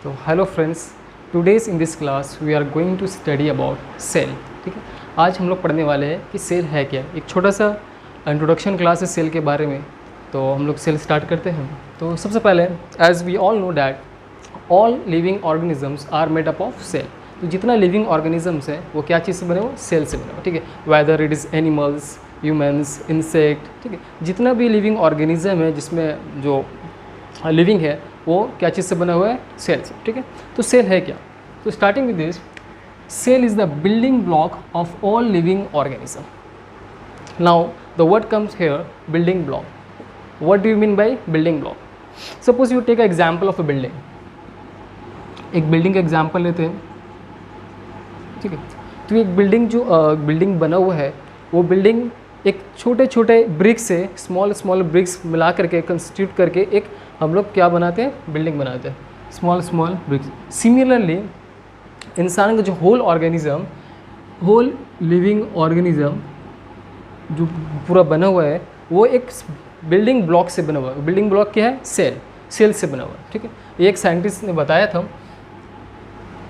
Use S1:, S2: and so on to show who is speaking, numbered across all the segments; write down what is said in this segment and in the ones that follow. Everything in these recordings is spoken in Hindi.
S1: तो hello friends, today's in this class we are going to study about cell. ठीक है, आज हम लोग पढ़ने वाले हैं कि सेल है क्या। एक छोटा सा इंट्रोडक्शन क्लास है सेल के बारे में। तो हम लोग सेल स्टार्ट करते हैं। तो सबसे पहले as we all know that all living organisms are made up of cell. तो जितना लिविंग ऑर्गेनिजम्स है वो क्या चीज़ से बने हुए, सेल से बने हुए। ठीक है, whether it is animals, humans, insect, ठीक है, जितना भी लिविंग ऑर्गेनिज्म है जिसमें जो लिविंग है वो क्या चीज़ से बना हुआ है, सेल से। ठीक है, तो सेल है क्या। तो starting with this, cell is the building block of all living organism. Now the word comes here, building block. What do you mean by building block? Suppose you take a example of a building. एक बिल्डिंग का एग्जाम्पल लेते हैं। ठीक है, तो एक बिल्डिंग जो बिल्डिंग बना हुआ है वो बिल्डिंग एक छोटे छोटे ब्रिक्स से, स्मॉल ब्रिक्स मिला करके, कंस्टिट्यूट करके एक हम लोग क्या बनाते हैं, बिल्डिंग बनाते हैं, स्मॉल ब्रिक्स। सिमिलरली इंसान का जो whole organism, whole living organism जो पूरा बना हुआ है वो एक बिल्डिंग ब्लॉक से बना हुआ है। बिल्डिंग ब्लॉक क्या है, सेल से बना हुआ है। ठीक है, ये एक साइंटिस्ट ने बताया था,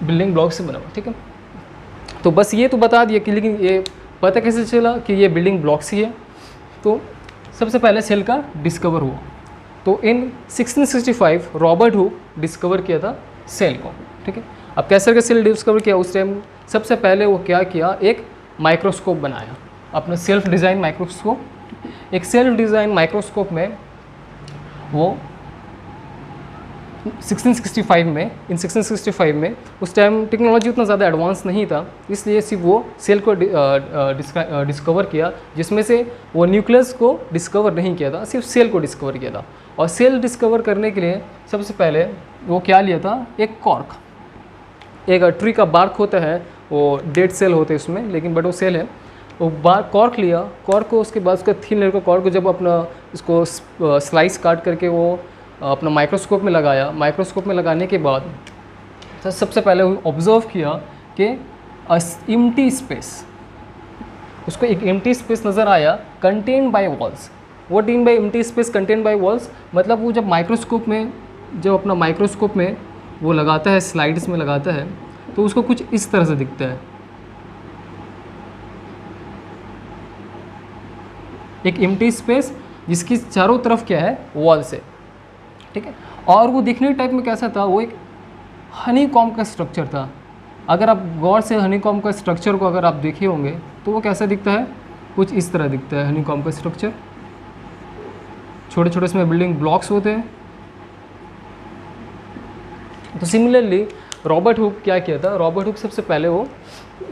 S1: बिल्डिंग ब्लॉक से बना हुआ। ठीक है, तो बस ये तो बता दिया कि, लेकिन ये पता कैसे चला कि ये बिल्डिंग ब्लॉक्स ही है। तो सबसे पहले सेल का डिस्कवर हुआ। तो इन 1665 रॉबर्ट हुक डिस्कवर किया था सेल को। ठीक है, अब कैसे करके सेल डिस्कवर किया, उस टाइम सबसे पहले वो क्या किया, एक माइक्रोस्कोप बनाया, अपना सेल्फ डिज़ाइन माइक्रोस्कोप। एक सेल्फ डिज़ाइन माइक्रोस्कोप में वो 1665 में उस टाइम टेक्नोलॉजी उतना ज़्यादा एडवांस नहीं था, इसलिए सिर्फ वो सेल को डिस्कवर किया, जिसमें से वो न्यूक्लियस को डिस्कवर नहीं किया था, सिर्फ सेल को डिस्कवर किया था। और सेल डिस्कवर करने के लिए सबसे पहले वो क्या लिया था, एक कॉर्क। एक ट्री का बार्क होता है, वो डेड सेल होते हैं उसमें, लेकिन बट वो सेल है। वो कॉर्क लिया, कॉर्क को उसके बाद उसका थिन लेयर का कॉर्क को जब अपना इसको स्लाइस काट करके वो अपना माइक्रोस्कोप में लगाया। माइक्रोस्कोप में लगाने के बाद सबसे पहले वो ऑब्जर्व किया कि एम्प्टी स्पेस, उसको एक एम्प्टी स्पेस नज़र आया contained by walls. What mean by empty space contained by walls, मतलब वो जब माइक्रोस्कोप में, जब अपना माइक्रोस्कोप में वो लगाता है, स्लाइड्स में लगाता है, तो उसको कुछ इस तरह से दिखता है, एक एम्प्टी स्पेस जिसकी चारों तरफ क्या है, वॉल से। ठीक है, और वो दिखने टाइप में कैसा था, वो एक हनी कॉम्ब का स्ट्रक्चर था। अगर आप गौर से हनी कॉम्ब का स्ट्रक्चर को अगर आप देखे होंगे तो वो कैसा दिखता है, कुछ इस तरह दिखता है हनी कॉम्ब का स्ट्रक्चर। छोटे छोटे इसमें बिल्डिंग ब्लॉक्स होते हैं। तो सिमिलरली रॉबर्ट हुक क्या किया था, रॉबर्ट हुक सबसे पहले वो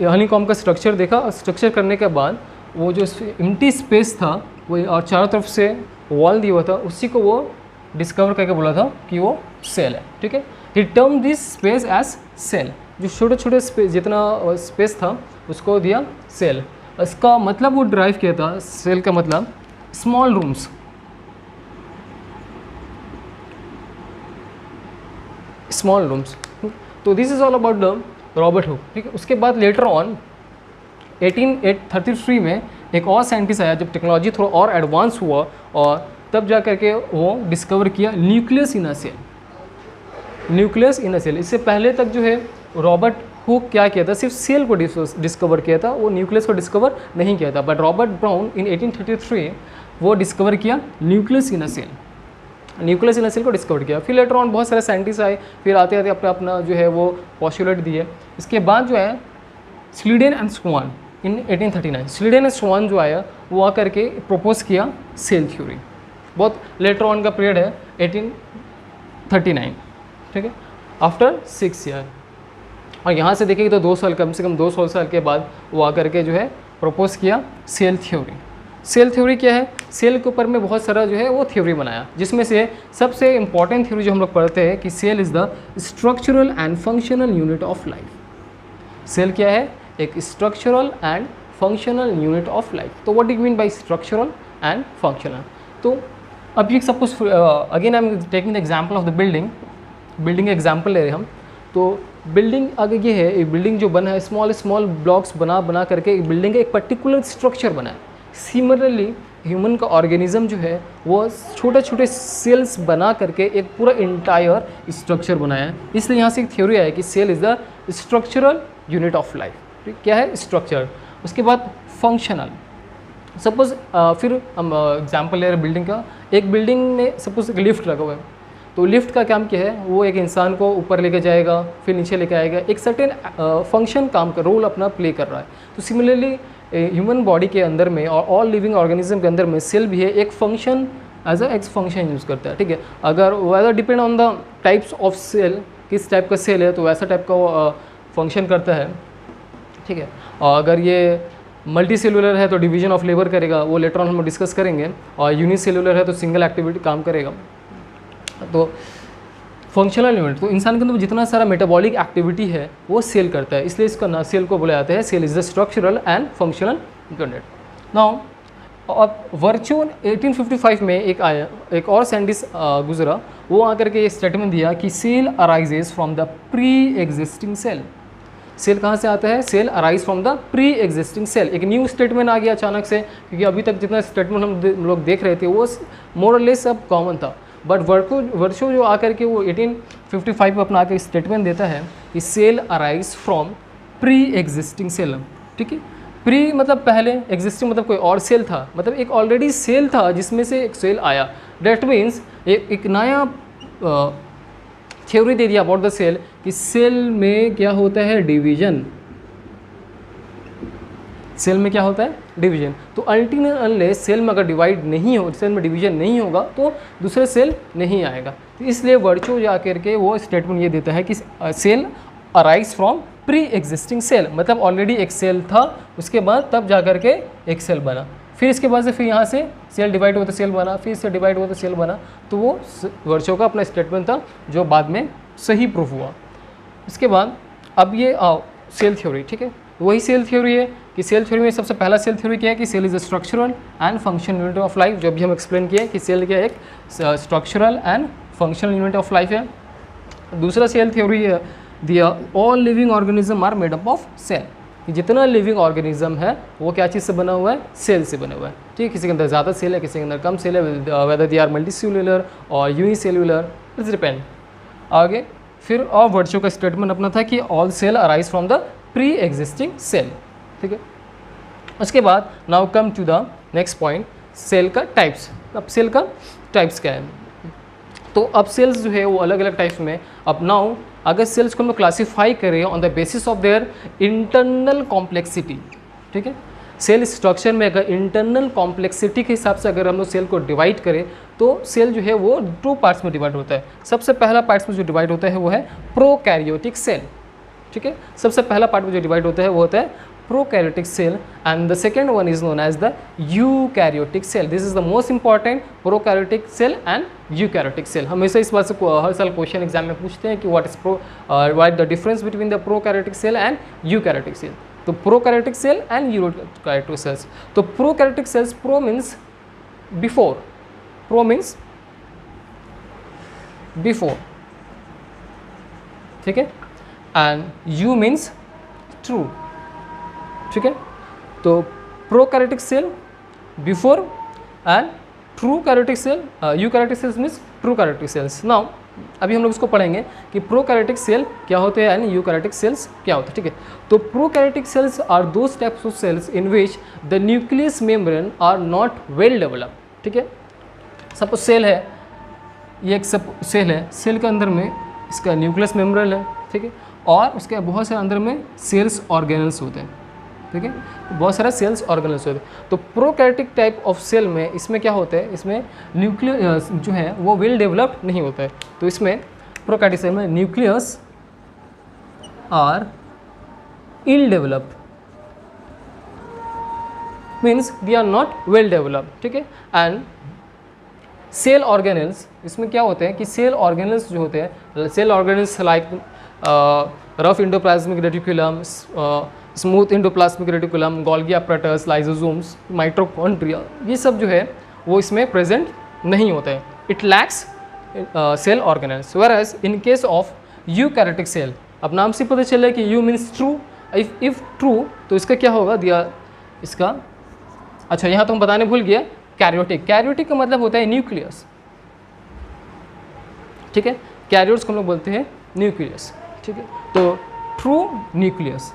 S1: हनी कॉम्ब का स्ट्रक्चर देखा, और स्ट्रक्चर करने के बाद वो जो एम्प्टी स्पेस था वो और चारों तरफ से वॉल दिया हुआ था, उसी को वो डिस्कवर करके बोला था कि वो सेल है। ठीक है, he term this space as cell. जो छोटे छोटे स्पेस, जितना स्पेस था उसको दिया सेल। इसका मतलब वो ड्राइव किया था, सेल का मतलब स्मॉल रूम्स, स्मॉल रूम्स। तो this is all about the Robert Hooke. ठीक है, उसके बाद लेटर ऑन 1833 में एक और साइंटिस्ट आया, जब टेक्नोलॉजी थोड़ा और एडवांस हुआ, और तब जा करके वो डिस्कवर किया nucleus in a cell. Nucleus in a cell, इससे पहले तक जो है रॉबर्ट हुक क्या किया था, सिर्फ सेल को डिस्कवर किया था, वो न्यूक्लियस को डिस्कवर नहीं किया था। बट रॉबर्ट ब्राउन इन 1833 वो डिस्कवर किया nucleus in a cell, nucleus in a cell को डिस्कवर किया। फिर लेटर ऑन बहुत सारे साइंटिस्ट आए, फिर आते आते अपना अपना जो है वो पॉस्टुलेट दिए। इसके बाद जो है स्लीडेन एंड स्वान इन 1839, स्लीडेन एंड स्वान जो आया वो आकर के प्रपोज किया सेल थ्योरी। बहुत लेटर ऑन का पीरियड है, 1839। ठीक है, आफ्टर 6 ईयर। और यहाँ से देखेंगे तो 2 साल, कम से कम 200 साल के बाद वो आकर के जो है प्रपोज किया सेल थ्योरी। सेल थ्योरी क्या है, सेल के ऊपर में बहुत सारा जो है वो थ्योरी बनाया, जिसमें से सबसे इंपॉर्टेंट थ्योरी जो हम लोग पढ़ते हैं कि cell is the structural and functional unit of life. Cell क्या है, एक structural and functional unit of life. तो what do you mean by structural and functional? तो अब ये suppose again I am taking the example of the building example ले रहे हैं हम। तो बिल्डिंग आगे ये है, एक बिल्डिंग जो बना है, स्मॉल ब्लॉक्स बना करके एक बिल्डिंग का एक पर्टिकुलर स्ट्रक्चर बना है। सिमिलरली ह्यूमन का ऑर्गेनिज्म जो है वो छोटे छोटे सेल्स बना करके एक पूरा इंटायर स्ट्रक्चर बनाया है। इसलिए यहाँ से एक थ्योरी है कि cell is the structural unit of life. क्या है स्ट्रक्चर, उसके बाद फंक्शनल। सपोज फिर हम एग्जाम्पल ले रहे हैं बिल्डिंग का। एक बिल्डिंग में सपोज एक लिफ्ट लगा हुआ है, तो लिफ्ट का काम क्या है, वो एक इंसान को ऊपर लेके जाएगा फिर नीचे लेके आएगा, एक सर्टेन फंक्शन काम का रोल अपना प्ले कर रहा है। तो सिमिलरली ह्यूमन बॉडी के अंदर में और ऑल लिविंग ऑर्गेनिज्म के अंदर में सेल भी है एक function as a function use करता है। ठीक है, अगर whether depend on the types of cell, किस टाइप का सेल है तो वैसा टाइप का वो फंक्शन करता है। ठीक है, और अगर ये मल्टी सेलुलर है तो डिवीजन ऑफ लेबर करेगा, वो लेटर ऑन हम डिस्कस करेंगे। और यूनिसेलुलर है तो सिंगल एक्टिविटी काम करेगा। तो फंक्शनल यूनिट, तो इंसान के अंदर जितना सारा मेटाबॉलिक एक्टिविटी है वो सेल करता है, इसलिए इसका ना सेल को बोला जाता है cell is the structural and functional unit. Now अब वर्च्यू 1855 में एक और साइंटिस्ट गुजरा, वो आकर के ये स्टेटमेंट दिया कि cell arises from the pre existing cell. Cell कहाँ से आता है, cell arise from the pre existing cell. एक न्यू स्टेटमेंट आ गया अचानक से, क्योंकि अभी तक जितना स्टेटमेंट हम लोग देख रहे थे वो मोर और लेस सब कॉमन था। बट वर्चो जो आकर के वो 1855 में अपना आकर स्टेटमेंट देता है कि cell arise from pre existing cell. ठीक है, प्री मतलब पहले, एग्जिस्टिंग मतलब कोई और सेल था, मतलब एक ऑलरेडी सेल था जिसमें से एक सेल आया। डेट मीन्स एक नया थ्योरी दे दिया अबाउट द सेल कि सेल में क्या होता है, डिवीजन। सेल में क्या होता है, डिवीजन। तो अल्टील अनलेस सेल में अगर डिवाइड नहीं हो, सेल में डिवीजन नहीं होगा तो दूसरे सेल नहीं आएगा। तो इसलिए वर्चो जा करके वो स्टेटमेंट ये देता है कि cell arise from pre existing cell, मतलब ऑलरेडी एक सेल था, उसके बाद तब जा करके एक सेल बना, फिर इसके बाद से फिर यहाँ से सेल डिवाइड हुआ तो सेल बना, फिर से डिवाइड हुआ तो सेल बना। तो वो वर्चो का अपना स्टेटमेंट था जो बाद में सही प्रूफ हुआ। इसके बाद अब ये सेल थ्योरी, ठीक है, वही सेल थ्योरी है कि सेल थ्योरी में सबसे पहला सेल थ्योरी क्या है कि cell is a structural and functional unit of life, जो अभी हम एक्सप्लेन किए कि सेल क्या एक structural and functional unit of life है। दूसरा सेल थ्योरी है दिया all living organism are made up of cell, कि जितना लिविंग ऑर्गेनिज्म है वो क्या चीज़ से बना हुआ है, सेल से बना हुआ है। ठीक है, किसी के अंदर ज़्यादा सेल है, किसी के अंदर कम सेल है, whether they are multicellular और यूनिसेलुलर, इट्स डिपेंड। आगे फिर और वर्चो का स्टेटमेंट अपना था कि all cell arise from the pre existing cell. ठीक है, उसके बाद now come to the next point, cell का टाइप्स। अब सेल का टाइप्स क्या है, तो अब सेल्स जो है वो अलग अलग टाइप्स में। अब नाउ अगर सेल्स को हम लोग क्लासीफाई करें on the basis of their internal complexity, ठीक है, सेल स्ट्रक्चर में अगर इंटरनल कॉम्प्लेक्सिटी के हिसाब से अगर हम लोग सेल को डिवाइड करें तो सेल जो है वो 2 पार्ट्स में डिवाइड होता है। सबसे पहला पार्ट्स में जो डिवाइड होता है वो है प्रोकैरियोटिक सेल। ठीक है, सबसे पहला पार्ट में जो डिवाइड होता है वो होता है prokaryotic cell, and the second one is known as the eukaryotic cell. This is the most important, prokaryotic cell and eukaryotic cell. हमेशा इस बात से हर साल क्वेश्चन एग्जाम में पूछते हैं कि what is the difference between the prokaryotic cell and eukaryotic cell. तो prokaryotic cell and eukaryotic cells. तो prokaryotic cells, pro means before, pro means before, ठीक है, and u means true. ठीक है, तो prokaryotic cell before and true karyotic cell, eukaryotic cells means true karyotic cells. Now अभी हम लोग इसको पढ़ेंगे कि प्रोकैरियोटिक सेल क्या होते हैं एंड यूकैरियोटिक सेल्स क्या होते हैं। ठीक है, तो prokaryotic cells are those types of cells in which the nucleus membrane are not well developed. ठीक है, सपोज सेल है, ये एक सब सेल है, सेल के अंदर में इसका न्यूक्लियस मेम्ब्रेन है, ठीक है, और उसके बहुत सारे अंदर में सेल्स ऑर्गेनल्स होते हैं। ठीक है, बहुत सारा सेल्स ऑर्गेनल्स होते हैं। तो प्रोकैरियोटिक टाइप ऑफ सेल में इसमें क्या होता है, इसमें न्यूक्लियस जो है वो वेल डेवलप्ड नहीं होता है। तो इसमें प्रोकैरियोटिक सेल में nucleus are ill developed, means they are not well developed. ठीक है, एंड सेल ऑर्गेनल्स, इसमें क्या होते हैं कि सेल ऑर्गेनल्स जो होते हैं, cell organelles like rough endoplasmic reticulum, smooth endoplasmic reticulum, Golgi apparatus, lysosomes, mitochondria, ये सब जो है वो इसमें प्रेजेंट नहीं होता है। It lacks cell organelles. Whereas in case of eukaryotic cell, अब नाम से पता चला कि eu means true, if true तो इसका क्या होगा, दिया इसका अच्छा यहाँ तो हम बताने भूल गए, कैरियोटिक। कैरियोटिक का मतलब होता है न्यूक्लियस, ठीक है, कैरियोट्स को हम लोग बोलते हैं न्यूक्लियस, ठीक है। तो ट्रू न्यूक्लियस,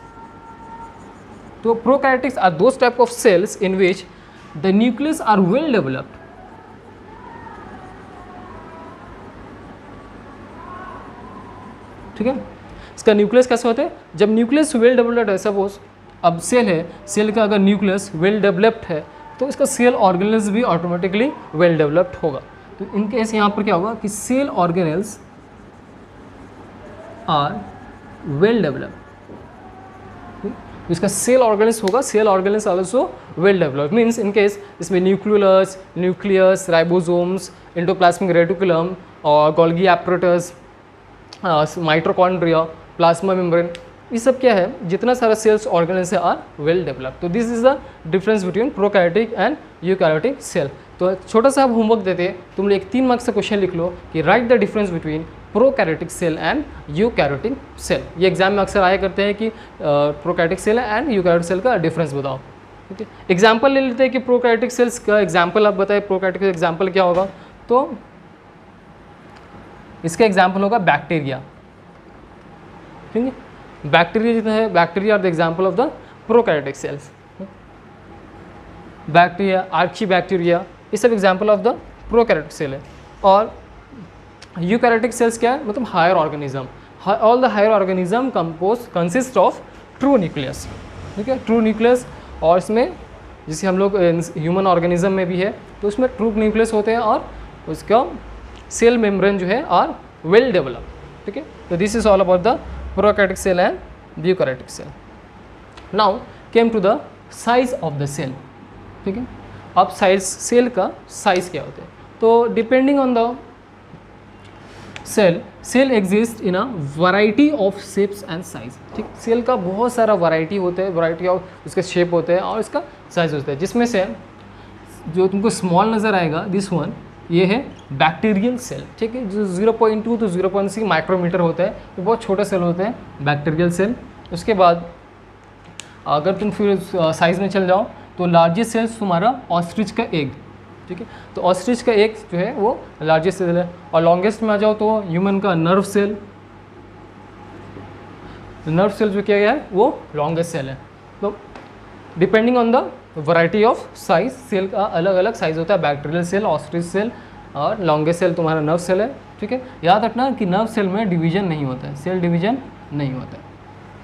S1: तो prokaryotics are those type of cells in which the nucleus are well developed, ठीक है। इसका न्यूक्लियस कैसे होता है, जब न्यूक्लियस वेल डेवलप्ड है, सपोज अब सेल है, सेल का अगर न्यूक्लियस वेल डेवलप्ड है तो इसका सेल ऑर्गेनेल्स भी ऑटोमेटिकली वेल डेवलप्ड होगा। तो इन केस यहाँ पर क्या होगा कि cell organelles are well developed, इसका सेल ऑर्गेनेल्स होगा, cell organelles also well developed, means in case इसमें nucleus, nucleus, ribosomes, endoplasmic reticulum और Golgi apparatus, mitochondria, plasma membrane, ये सब क्या है, जितना सारा सेल्स ऑर्गेनेल्स है आर वेल डेवलप्ड। तो this is the difference between prokaryotic and eukaryotic cell. तो छोटा सा आप होमवर्क देते हैं, तुम लोग एक 3 मार्क्स का क्वेश्चन लिख लो कि write the difference between prokaryotic cell and eukaryotic cell. ये एग्जाम में अक्सर आया करते हैं कि prokaryotic cell and eukaryotic cell का डिफरेंस बताओ, ठीक है। एग्जाम्पल ले लेते हैं कि प्रोकैरियोटिक सेल्स का एग्जाम्पल आप बताए, प्रोकैरियोटिक एग्जाम्पल क्या होगा, तो इसका एग्जाम्पल होगा बैक्टीरिया, ठीक है। बैक्टीरिया जितना है, bacteria are the example of the prokaryotic cells, bacteria, archaebacteria, ये सब example of the prokaryotic cell है। और यूकैरियोटिक सेल्स क्या है, मतलब higher organism, all the higher organism consist of true nucleus, ठीक है, ट्रू न्यूक्लियस। और इसमें जैसे हम लोग ह्यूमन ऑर्गेनिज्म में भी है तो उसमें ट्रू न्यूक्लियस होते हैं और उसका सेल मेम्ब्रेन जो है आर वेल डेवलप्ड, ठीक है। तो this is all about the prokaryotic cell and eukaryotic cell. Now came to the size of the cell, ठीक है। अब साइज, सेल का साइज क्या होता है, तो depending on the cell exist in a variety of shapes and size, ठीक। सेल का बहुत सारा वैरायटी होता है, वैरायटी ऑफ उसके शेप होते हैं और इसका साइज होता है, जिसमें से जो तुमको स्मॉल नज़र आएगा दिस वन, ये है बैक्टीरियल सेल, ठीक है, जो 0.2 to 0.6 माइक्रोमीटर होता है, ये बहुत छोटे सेल होते हैं बैक्टीरियल सेल। उसके बाद अगर तुम फिर साइज़ में चल जाओ तो लार्जेस्ट सेल्स तुम्हारा ऑस्ट्रिच का एग, ठीक है, तो ऑस्ट्रिच का एग जो है वो लार्जेस्ट सेल है। और लॉन्गेस्ट में आ जाओ तो ह्यूमन का नर्व सेल, नर्व सेल जो किया गया है वो लॉन्गेस्ट सेल है। तो depending on the variety of size, cell का अलग अलग साइज होता है, बैक्टीरियल सेल, ऑस्ट्रिच सेल और लॉन्गेस्ट सेल तुम्हारा नर्व सेल है, ठीक है। याद रखना कि नर्व सेल में डिवीजन नहीं होता है, सेल डिवीजन नहीं होता है,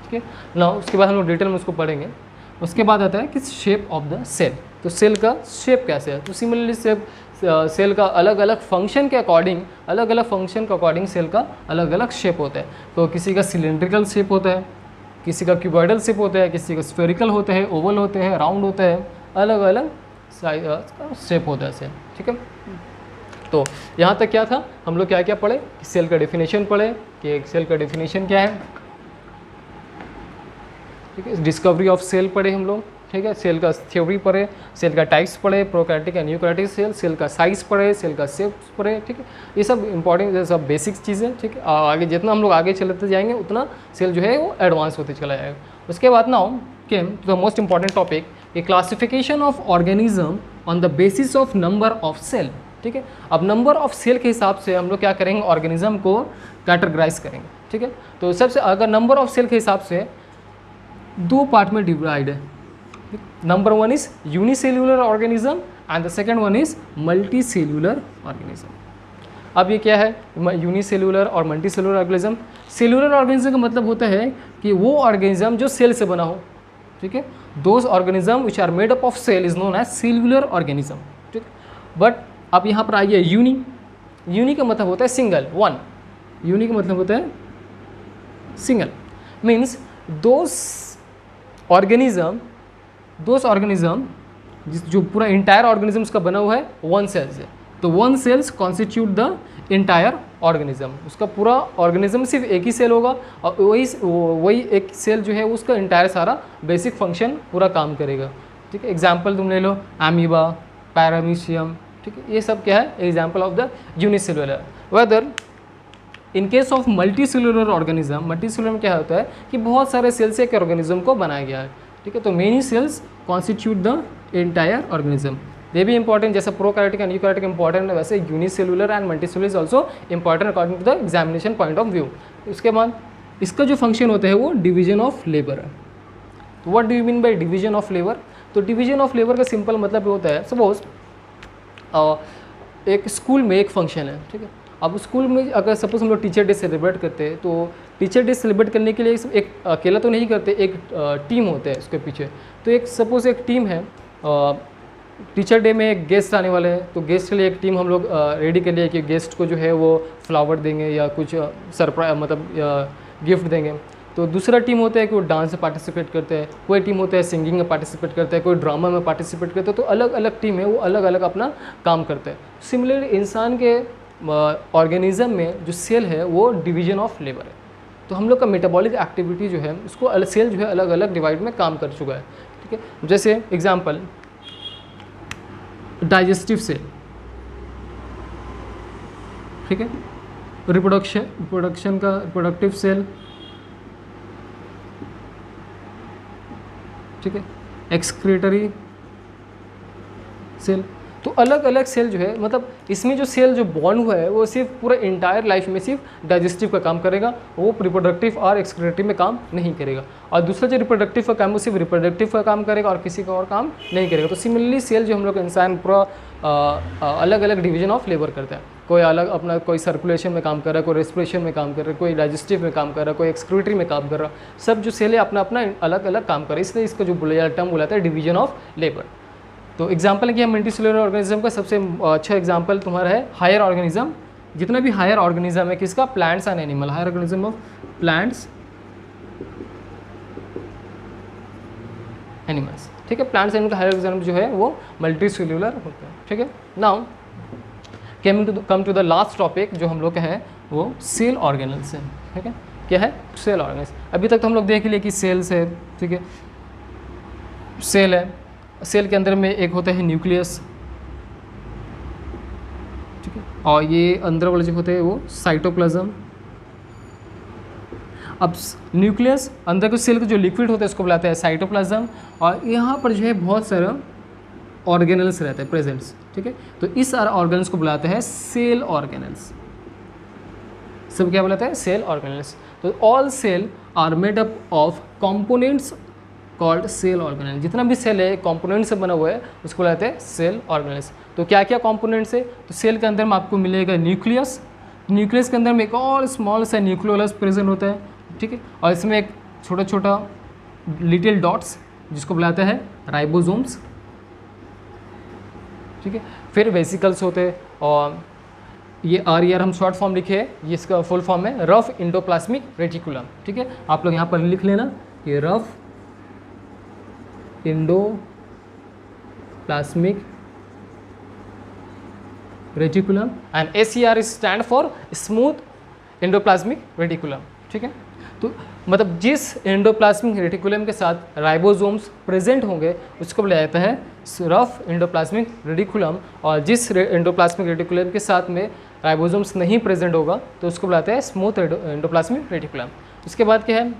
S1: ठीक है ना। उसके बाद हम लोग डिटेल में उसको पढ़ेंगे। उसके बाद आता है कि शेप ऑफ द सेल, तो सेल का शेप कैसे है, तो सिमिलरली सेल का अलग अलग फंक्शन के अकॉर्डिंग, अलग अलग फंक्शन के अकॉर्डिंग सेल का अलग अलग शेप होता है। तो किसी का सिलेंड्रिकल शेप होता है, किसी का क्यूबॉइडल शेप होता है, किसी का स्फेरिकल होता है, ओवल होते हैं, राउंड होता है, अलग अलग शेप होता है सेल, ठीक है। तो यहाँ तक क्या था, हम लोग क्या क्या पढ़े, कि सेल का डेफिनेशन पढ़े कि एक सेल का डेफिनेशन क्या है, ठीक है। डिस्कवरी ऑफ सेल पढ़े हम लोग, ठीक है, सेल का थ्योरी पढ़े, सेल का टाइप्स पढ़े, prokaryotic and eukaryotic cell, cell का साइज़ पढ़े, सेल का शेप पढ़े, ठीक है। ये सब इंपॉर्टेंट, सब बेसिक चीज़ें, ठीक है। आगे जितना हम लोग आगे चलते जाएंगे उतना सेल जो है वो एडवांस होते चला जाएगा। उसके बाद now came to the most important topic, a classification of organism on the basis of number of cell, ठीक है। अब नंबर ऑफ सेल के हिसाब से हम लोग क्या करेंगे, ऑर्गेनिज्म को कैटेगराइज करेंगे, ठीक है। तो सबसे अगर नंबर ऑफ सेल के हिसाब से 2 पार्ट में डिवाइड है, number 1 is unicellular organism and the second one is multi cellular organism. अब ये क्या है, यूनिसेल्यूलर और multi cellular organism. Cellular organism का मतलब होता है कि वो ऑर्गेनिज्म जो सेल से बना हो, ठीक है। Those organism which are made up of cell is known as cellular organism, ठीक। बट अब यहाँ पर आइए यूनी, यूनी का मतलब होता है सिंगल, वन, यूनी का मतलब होता है सिंगल, मीन्स दोज ऑर्गेनिज्म जो पूरा इंटायर ऑर्गेनिज्म उसका बना हुआ है वन सेल से, तो one cells constitute the entire organism, उसका पूरा ऑर्गेनिज्म सिर्फ एक ही सेल होगा और वही एक सेल जो है उसका इंटायर सारा बेसिक फंक्शन पूरा काम करेगा, ठीक है। एग्जाम्पल तुम ले लो एमीबा, पैरामीशियम, ठीक है, ये सब क्या है example of the unicellular. Whether in case of multicellular organism, multicellular में क्या होता है कि बहुत सारे सेल से एक ऑर्गेनिज्म को बनाया गया है, ठीक है। तो many cells constitute the entire organism. ये भी इंपॉर्टेंट, जैसे प्रोकैरियोटिक एंड यूकैरियोटिक इंपॉर्टेंट है, वैसे unicellular and multicellular is also important according to the examination point of view. उसके बाद इसका जो फंक्शन होता है वो डिवीजन ऑफ लेबर है। तो what do you mean by division of labour? तो डिवीजन ऑफ लेबर का सिंपल मतलब होता है, सपोज एक स्कूल में एक फंक्शन है, ठीक है। अब स्कूल में अगर सपोज हम लोग टीचर डे सेलिब्रेट करते हैं, तो टीचर डे सेलिब्रेट करने के लिए एक अकेला तो नहीं करते, एक टीम होता है उसके पीछे। तो एक सपोज एक टीम है, टीचर डे में एक गेस्ट आने वाले हैं, तो गेस्ट के लिए एक टीम हम लोग रेडी कर लिए कि गेस्ट को जो है वो फ्लावर देंगे या कुछ सरप्राइज मतलब गिफ्ट देंगे। तो दूसरा टीम होता है कि वो डांस में पार्टिसिपेट करते हैं, कोई टीम होता है सिंगिंग में पार्टिसिपेट करता है, कोई ड्रामा में पार्टिसिपेट करता है। तो अलग अलग टीम है, वो अलग अलग अपना काम करते हैं। सिमिलरली इंसान के ऑर्गेनिज्म में जो सेल है वो डिवीजन ऑफ लेबर है। तो हम लोग का मेटाबॉलिक एक्टिविटी जो है उसको सेल जो है अलग अलग डिवाइड में काम कर चुका है, ठीक है। जैसे एग्जाम्पल डाइजेस्टिव सेल, ठीक है, रिप्रोडक्शन का रिप्रोडक्टिव सेल, ठीक है, एक्सक्रीटरी सेल। तो अलग अलग सेल जो है, मतलब इसमें जो सेल जो बॉर्न हुआ है वो सिर्फ पूरा इंटायर लाइफ में सिर्फ डाइजेस्टिव का काम करेगा, वो रिप्रोडक्टिव और एक्सक्रीटरी में काम नहीं करेगा। और दूसरा जो रिप्रोडक्टिव का काम वो सिर्फ रिप्रोडक्टिव का काम करेगा और किसी का और काम नहीं करेगा। तो सिमिलरली सेल जो हम लोग इंसान पूरा अलग अलग डिवीजन ऑफ लेबर करता है। कोई अलग अपना कोई सर्कुलेशन में काम कर रहा है, कोई रेस्पिरेशन में काम कर रहा है, कोई डाइजेस्टिव में काम कर रहा है, कोई एक्सक्रीटरी में काम कर रहा है। सब जो सेल है अपना अपना अलग अलग काम कर रहा है, इसलिए इसका जो टर्म बुलाता है डिवीजन ऑफ लेबर। तो एग्जाम्पल है कि मल्टीसेलुलर ऑर्गेनिज्म का सबसे अच्छा एग्जाम्पल तुम्हारा है हायर ऑर्गेनिज्म। जितना भी हायर ऑर्गेनिज्म है किसका, plants and animal, higher organism of plants animals, ठीक है। प्लांट्स एनिमल का हायर ऑर्गेनिज्म जो है वो मल्टीसेलुलर होता है, ठीक है। Now come to the last topic जो हम लोग का है वो सेल ऑर्गेनल्स है, ठीक है। क्या है, सेल ऑर्गेनल्स। अभी तक तो हम लोग देख लिए कि सेल्स है, ठीक है, सेल है। सेल के अंदर में एक होता है न्यूक्लियस, ठीक है, और ये अंदर वाले जो होते हैं वो साइटोप्लाज्म। अब न्यूक्लियस अंदर के सेल का जो लिक्विड होता है उसको बुलाते हैं साइटोप्लाज्म, और यहाँ पर जो है बहुत सारा ऑर्गेनल्स रहते हैं प्रेजेंट्स, ठीक है। तो इस सारा ऑर्गेनल्स को बुलाते हैं सेल ऑर्गेनल्स। सब क्या बुलाते हैं, सेल ऑर्गेनल्स। तो all cell are made up of components called cell organelle. जितना भी सेल है कंपोनेंट से बना हुआ है उसको बुलाते हैं सेल ऑर्गेनल्स। तो क्या क्या कंपोनेंट्स है, तो सेल के अंदर में आपको मिलेगा न्यूक्लियस। न्यूक्लियस के अंदर में एक और स्मॉल सा न्यूक्लियोलस प्रेजेंट होता है, ठीक है, और इसमें एक छोटा छोटा लिटिल डॉट्स जिसको बुलाते हैं राइबोसोम्स, ठीक है। फिर वेसिकल्स होते हैं, और ये आर हम शॉर्ट फॉर्म लिखे हैं, ये इसका फुल फॉर्म है रफ इंडोप्लाज्मिक रेटिकुलम, ठीक है। आप लोग यहाँ पर लिख लेना, ये rough endoplasmic reticulum and ACR stand for smooth endoplasmic reticulum, ठीक है। तो मतलब जिस इंडोप्लाज्मिक रेटिकुलम के साथ राइबोसोम्स प्रेजेंट होंगे उसको बुलाया जाता है रफ इंडोप्लाज्मिक रेटिकुलम, और जिस इंडोप्लाज्मिक रेटिकुलम के साथ में राइबोसोम्स नहीं प्रेजेंट होगा तो उसको बुलाते हैं स्मूथ इंडोप्लाज्मिक रेटिकुलम। उसके बाद क्या है,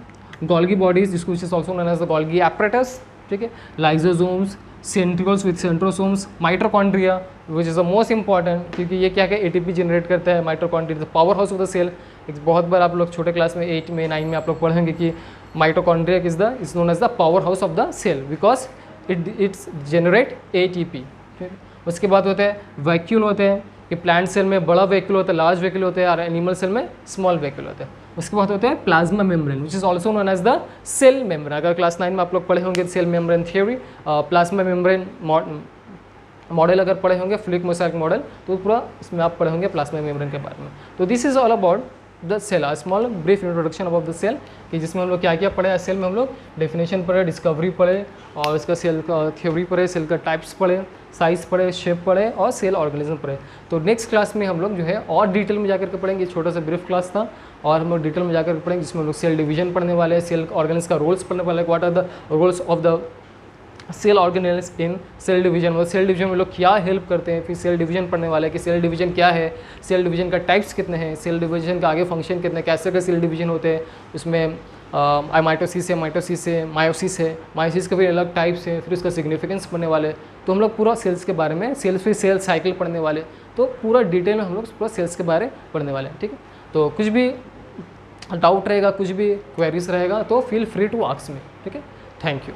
S1: गोल्गी बॉडीज, जिसको which is also known as the Golgi apparatus, ठीक है, lysosomes, centrioles with centrosomes, mitochondria which is the most important, क्योंकि ये क्या क्या ATP जनरेट करता है। Mitochondria the powerhouse of the cell. एक बहुत बार आप लोग छोटे क्लास में 8 में 9 में आप लोग पढ़ेंगे कि mitochondria is known as the powerhouse of the cell because it's generate ATP। उसके बाद होते हैं वैक्यूल होते हैं, कि प्लांट सेल में बड़ा वैक्यूल होता है, लार्ज वैक्यूल होते हैं, और एनिमल सेल में स्मॉल वैक्यूल होते हैं। उसके बाद होता है plasma membrane which is also known as the cell membrane. अगर क्लास 9 में आप लोग पढ़े होंगे cell membrane theory, plasma membrane model अगर पढ़े होंगे, फ्लूइड मोज़ेक मॉडल, तो पूरा इसमें आप पढ़े होंगे प्लाज्मा मेम्ब्रेन के बारे में। तो this is all about the cell, a small brief introduction about the cell, कि जिसमें हम लोग क्या क्या पढ़े। सेल में हम लोग डेफिनेशन पढ़े, डिस्कवरी पढ़े, और इसका सेल का थ्योरी पढ़े, सेल का टाइप्स पढ़े, साइज पढ़े, शेप पढ़े, और सेल ऑर्गेनिज्म पढ़े। तो नेक्स्ट क्लास में हम लोग जो है और डिटेल में जाकर के पढ़ेंगे। छोटा सा ब्रीफ क्लास था, और हम लोग डिटेल में जाकर पढ़ेंगे जिसमें हम लोग सेल डिवीजन पढ़ने वाले हैं, सेल ऑर्गेनिज्म का रोल्स पढ़ने वाले हैं, what are the roles of the cell organelles in cell division. वो सेल डिवीजन में लोग क्या हेल्प करते हैं, फिर सेल डिवीजन पढ़ने वाले कि सेल डिवीजन क्या है, सेल डिवीजन का टाइप्स कितने हैं, सेल डिवीजन का आगे फंक्शन कितने, कैसे का सेल डिवीजन होते हैं, उसमें माइटोसिस है, मायोसिस है, मायोसिस के भी अलग टाइप्स हैं, फिर उसका सिग्निफिकेंस पढ़ने वाले। तो हम लोग पूरा सेल्स के बारे में, सेल्स फिर सेल साइकिल पढ़ने वाले, तो पूरा डिटेल में हम लोग पूरा सेल्स के बारे में पढ़ने वाले हैं। ठीक है, तो कुछ भी डाउट रहेगा, कुछ भी क्वेरीज रहेगा तो feel free to ask me. ठीक है, थैंक यू।